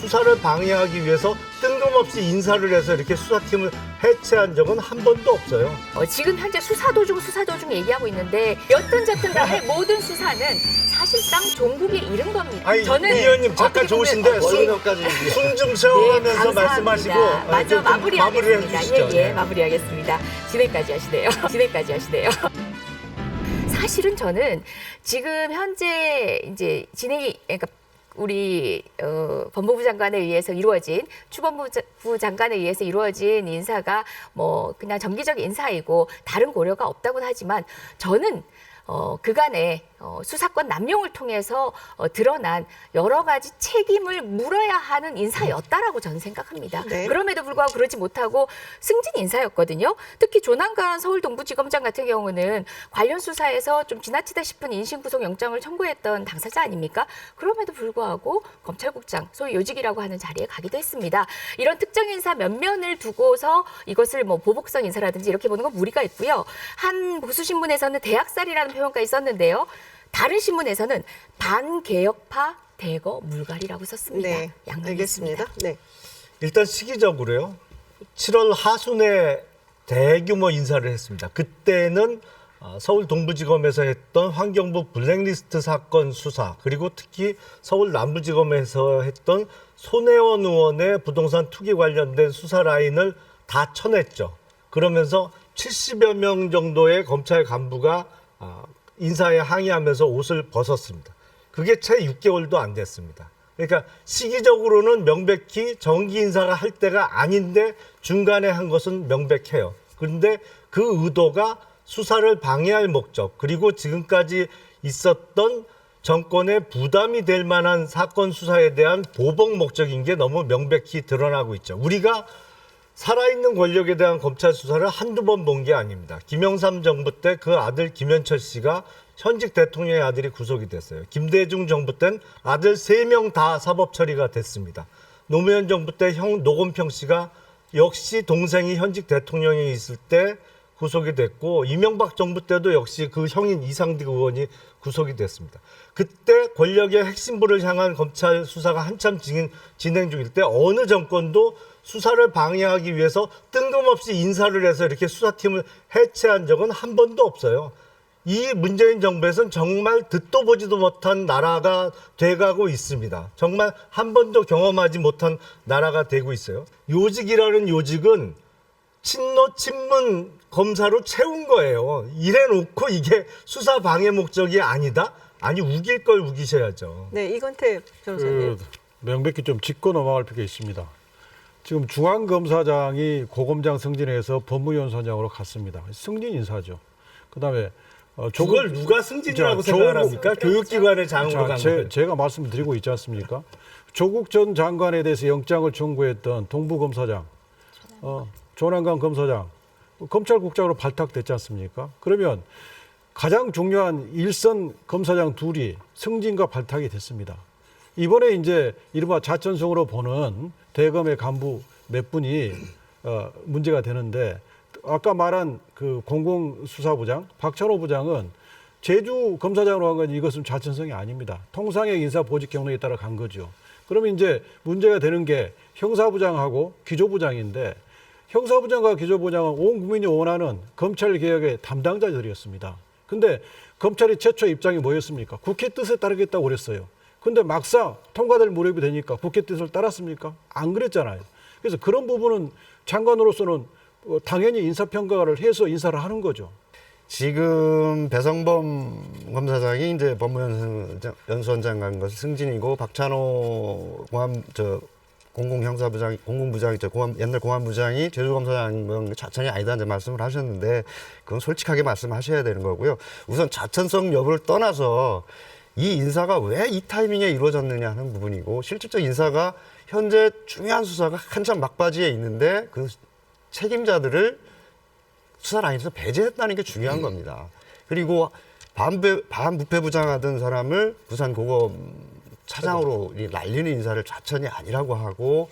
수사를 방해하기 위해서 뜬금없이 인사를 해서 이렇게 수사팀을 해체한 적은 한 번도 없어요. 지금 현재 수사 도중 얘기하고 있는데 여튼 저튼 간에 모든 수사는 사실상 종국에 이른 겁니다. 아니, 이 의원님 잠깐 좋으신데 숨 좀 쉬어가면서 말씀하시고 맞아, 마무리를 해주시죠. 예, 마무리하겠습니다. 진행까지 하시네요. 사실은 저는 지금 현재 이제 그러니까 우리 법무부 장관에 의해서 이루어진 추법부 장관에 의해서 이루어진 인사가 뭐 그냥 정기적 인사이고 다른 고려가 없다고는 하지만 저는 그간의 수사권 남용을 통해서 드러난 여러 가지 책임을 물어야 하는 인사였다라고 저는 생각합니다. 네. 그럼에도 불구하고 그러지 못하고 승진 인사였거든요. 특히 조남관 서울동부지검장 같은 경우는 관련 수사에서 좀 지나치다 싶은 인신구속영장을 청구했던 당사자 아닙니까? 그럼에도 불구하고 검찰국장, 소위 요직이라고 하는 자리에 가기도 했습니다. 이런 특정 인사 면면을 두고서 이것을 뭐 보복성 인사라든지 이렇게 보는 건 무리가 있고요. 한 보수신문에서는 대학살이라는 표현까지 썼는데요. 다른 신문에서는 반개혁파 대거 물갈이라고 썼습니다. 네, 양념했습니다. 알겠습니다. 네. 일단 시기적으로요. 7월 하순에 대규모 인사를 했습니다. 그때는 서울 동부지검에서 했던 환경부 블랙리스트 사건 수사, 그리고 특히 서울 남부지검에서 했던 손혜원 의원의 부동산 투기 관련된 수사 라인을 다 쳐냈죠. 그러면서 70여 명 정도의 검찰 간부가 인사에 항의하면서 옷을 벗었습니다. 그게 채 6개월도 안 됐습니다. 그러니까 시기적으로는 명백히 정기 인사가 할 때가 아닌데 중간에 한 것은 명백해요. 그런데 그 의도가 수사를 방해할 목적, 그리고 지금까지 있었던 정권의 부담이 될 만한 사건 수사에 대한 보복 목적인 게 너무 명백히 드러나고 있죠. 우리가 살아있는 권력에 대한 검찰 수사를 한두 번 본 게 아닙니다. 김영삼 정부 때 그 아들 김현철 씨가 현직 대통령의 아들이 구속이 됐어요. 김대중 정부 땐 아들 3명 다 사법 처리가 됐습니다. 노무현 정부 때 형 노건평 씨가 역시 동생이 현직 대통령에 있을 때 구속이 됐고, 이명박 정부 때도 역시 그 형인 이상득 의원이 구속이 됐습니다. 그때 권력의 핵심부를 향한 검찰 수사가 한참 진행 중일 때 어느 정권도 수사를 방해하기 위해서 뜬금없이 인사를 해서 이렇게 수사팀을 해체한 적은 한 번도 없어요. 이 문재인 정부에서는 정말 듣도 보지도 못한 나라가 돼가고 있습니다. 정말 한 번도 경험하지 못한 나라가 되고 있어요. 요직이라는 요직은 친문 검사로 채운 거예요. 이래놓고 이게 수사 방해 목적이 아니다? 아니, 우길 걸 우기셔야죠. 네, 이건태 변호사님. 명백히 좀 짚고 넘어갈 필요가 있습니다. 지금 중앙검사장이 고검장 승진해서 법무연수원장으로 갔습니다. 승진 인사죠. 그다음에 그걸 누가 승진이라고 생각을 합니까? 교육기관의 장으로 간 거예요. 제가 말씀을 드리고 있지 않습니까? 조국 전 장관에 대해서 영장을 청구했던 동부검사장, 조남관 검사장, 검찰국장으로 발탁됐지 않습니까? 그러면 가장 중요한 일선 검사장 둘이 승진과 발탁이 됐습니다. 이번에 이제 이른바 자천성으로 보는 대검의 간부 몇 분이 문제가 되는데, 아까 말한 그 공공수사부장 박찬호 부장은 제주 검사장으로 간 건 이것은 자천성이 아닙니다. 통상의 인사 보직 경로에 따라 간 거죠. 그러면 이제 문제가 되는 게 형사부장하고 기조부장인데, 형사부장과 기조부장은 온 국민이 원하는 검찰 개혁의 담당자들이었습니다. 근데 검찰의 최초 입장이 뭐였습니까? 국회 뜻에 따르겠다고 그랬어요. 근데 막상 통과될 무렵이 되니까 국회 뜻을 따랐습니까? 안 그랬잖아요. 그래서 그런 부분은 장관으로서는 당연히 인사평가를 해서 인사를 하는 거죠. 지금 배성범 검사장이 이제 법무연수원장 간 것이 승진이고, 박찬호 공공부장이 옛날 공안부장이 제주검사장 자천이 아니다 이제 말씀을 하셨는데, 그건 솔직하게 말씀하셔야 되는 거고요. 우선 자천성 여부를 떠나서 이 인사가 왜 이 타이밍에 이루어졌느냐 하는 부분이고, 실질적 인사가 현재 중요한 수사가 한참 막바지에 있는데 그 책임자들을 수사 라인에서 배제했다는 게 중요한 겁니다. 그리고 반부패부장 하던 사람을 부산고검 차장으로 날리는 인사를 자천이 아니라고 하고,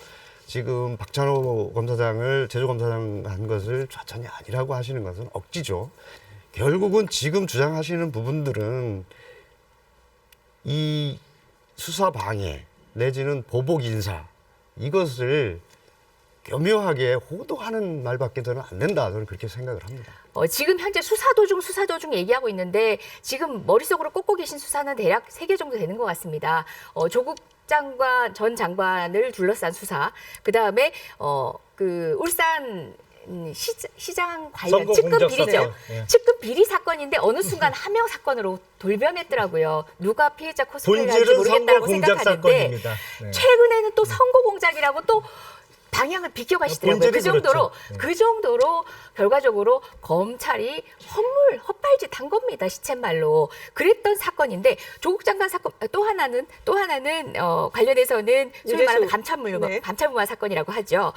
지금 박찬호 검사장을 제주검사장 한 것을 자천이 아니라고 하시는 것은 억지죠. 결국은 지금 주장하시는 부분들은 이 수사 방해 내지는 보복 인사, 이것을 교묘하게 호도하는 말밖에 저는 안 된다. 저는 그렇게 생각을 합니다. 지금 현재 수사 도중 얘기하고 있는데 지금 머릿속으로 꽂고 계신 수사는 대략 3개 정도 되는 것 같습니다. 조국 장관 전 장관을 둘러싼 수사, 그 다음에 그 울산 시장 관련 선거 측근 공작 비리죠. 사건. 예. 측근 비리 사건인데 어느 순간 하명 사건으로 돌변했더라고요. 누가 피해자 코스프레를 할지 본질은 선거 모르겠다라고 공작 생각하는데 사건입니다. 네. 최근에는 또 선거 공작이라고 또 방향을 비껴가시더라고요. 본질이 그 정도로 그렇죠. 네. 그 정도로 결과적으로 검찰이 헛발짓 한 겁니다. 시쳇말로. 그랬던 사건인데 조국 장관 사건 또 하나는 관련해서는 소위 말하는 네. 감찰무마 사건이라고 하죠.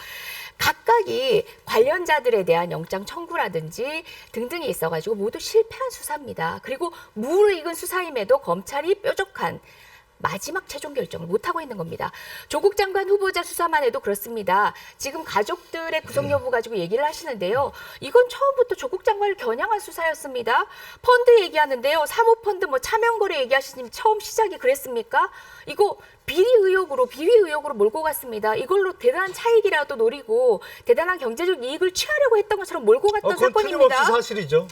각각이 관련자들에 대한 영장 청구라든지 등등이 있어가지고 모두 실패한 수사입니다. 그리고 무르익은 수사임에도 검찰이 뾰족한 마지막 최종 결정을 못하고 있는 겁니다. 조국 장관 후보자 수사만 해도 그렇습니다. 지금 가족들의 구속 여부 가지고 얘기를 하시는데요. 이건 처음부터 조국 장관을 겨냥한 수사였습니다. 펀드 얘기하는데요. 사모펀드 차명거래 얘기하시니 처음 시작이 그랬습니까? 이거 비리 의혹으로 몰고 갔습니다. 이걸로 대단한 차익이라도 노리고 대단한 경제적 이익을 취하려고 했던 것처럼 몰고 갔던 그건 사건입니다. 틀림없이 사실이죠.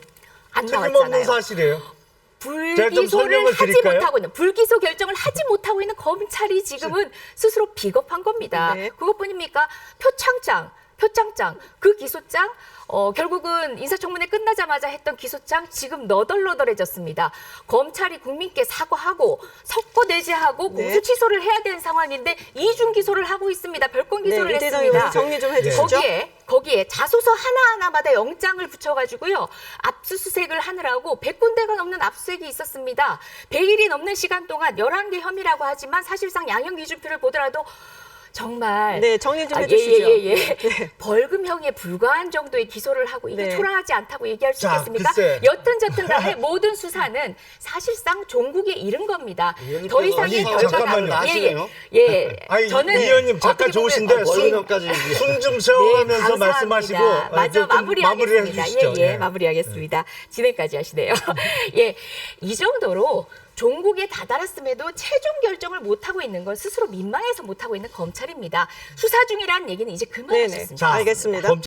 안 틀림없는 나왔잖아요. 사실이에요. 제가 좀 불기소를 설명을 하지 드릴까요? 못하고 있는 불기소 결정을 하지 못하고 있는 검찰이 지금은 스스로 비겁한 겁니다. 네. 그것뿐입니까? 표창장 그 기소장 결국은 인사청문회 끝나자마자 했던 기소장 지금 너덜너덜해졌습니다. 검찰이 국민께 사과하고 석고대죄하고 네. 공수 취소를 해야 되는 상황인데 이중 기소를 하고 있습니다. 별건 기소를 이태정 했습니다. 의원님 정리 좀 해주시죠. 거기에 자소서 하나하나마다 영장을 붙여가지고요. 압수수색을 하느라고 100군데가 넘는 압수수색이 있었습니다. 100일이 넘는 시간 동안 11개 혐의라고 하지만 사실상 양형 기준표를 보더라도 정말 네, 정리 좀 해주시죠. 네. 벌금형에 불과한 정도의 기소를 하고 이게 네. 초라하지 않다고 얘기할 수 자, 있겠습니까? 글쎄. 여튼 간에 모든 수사는 사실상 종국에 이른 겁니다. 의원님께서 더 이상의 아니, 결과가 잠깐만요. 아시네요? 예. 아니, 의원님 잠깐 어떻게 보면 좋으신데 벌금형까지 숨 좀 쉬어가면서 감사합니다. 말씀하시고 맞아, 좀 마무리하겠습니다. 마무리를 해주시죠. 예, 마무리하겠습니다. 진행까지 하시네요. 예, 이 정도로 종국에 다다랐음에도 최종 결정을 못하고 있는 건 스스로 민망해서 못하고 있는 검찰입니다. 수사 중이라는 얘기는 이제 그만하셨습니다. 알겠습니다.